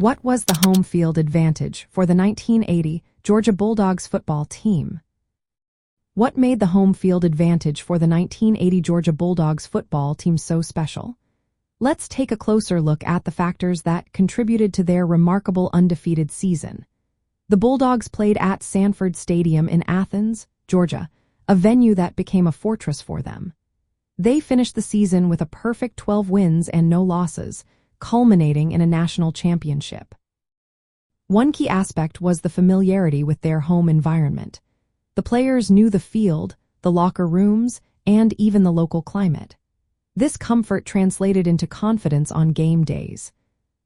What was the home field advantage for the 1980 Georgia Bulldogs football team? What made the home field advantage for the 1980 Georgia Bulldogs football team so special? Let's take a closer look at the factors that contributed to their remarkable undefeated season. The Bulldogs played at Sanford Stadium in Athens, Georgia, a venue that became a fortress for them. They finished the season with a perfect 12 wins and no losses, culminating in a national championship. One key aspect was the familiarity with their home environment. The players knew the field, the locker rooms, and even the local climate. This comfort translated into confidence on game days.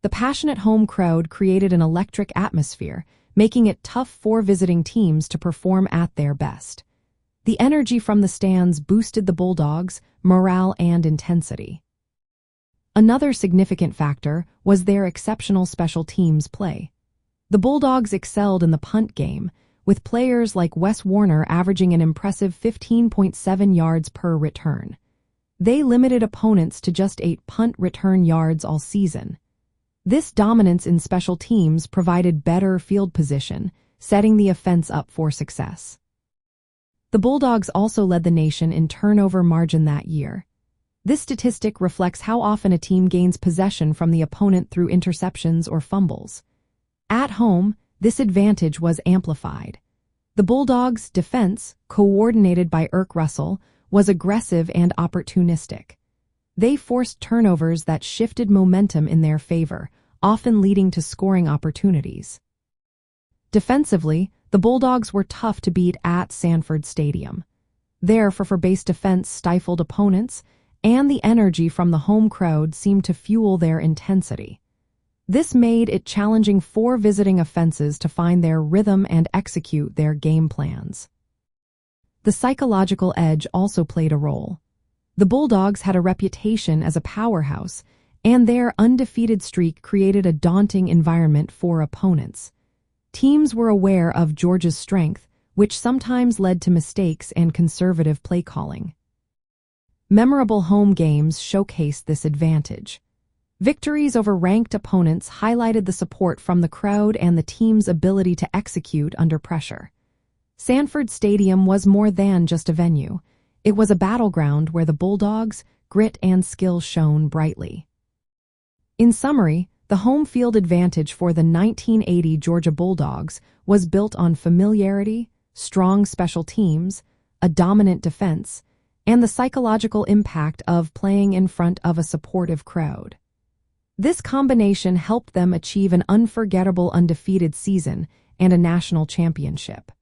The passionate home crowd created an electric atmosphere, making it tough for visiting teams to perform at their best. The energy from the stands boosted the Bulldogs' morale and intensity. Another significant factor was their exceptional special teams play. The Bulldogs excelled in the punt game, with players like Wes Warner averaging an impressive 15.7 yards per return. They limited opponents to just 8 punt return yards all season. This dominance in special teams provided better field position, setting the offense up for success. The Bulldogs also led the nation in turnover margin that year. This statistic reflects how often a team gains possession from the opponent through interceptions or fumbles. At home, this advantage was amplified. The Bulldogs' defense, coordinated by Russell, was aggressive and opportunistic. They forced turnovers that shifted momentum in their favor, often leading to scoring opportunities. Defensively, the Bulldogs were tough to beat at Sanford Stadium. Their for-base defense stifled opponents, and the energy from the home crowd seemed to fuel their intensity. This made it challenging for visiting offenses to find their rhythm and execute their game plans. The psychological edge also played a role. The Bulldogs had a reputation as a powerhouse, and their undefeated streak created a daunting environment for opponents. Teams were aware of Georgia's strength, which sometimes led to mistakes and conservative play calling. Memorable home games showcased this advantage. Victories over ranked opponents highlighted the support from the crowd and the team's ability to execute under pressure. Sanford Stadium was more than just a venue. It was a battleground where the Bulldogs' grit and skill shone brightly. In summary, the home field advantage for the 1980 Georgia Bulldogs was built on familiarity, strong special teams, a dominant defense, and the psychological impact of playing in front of a supportive crowd. This combination helped them achieve an unforgettable undefeated season and a national championship.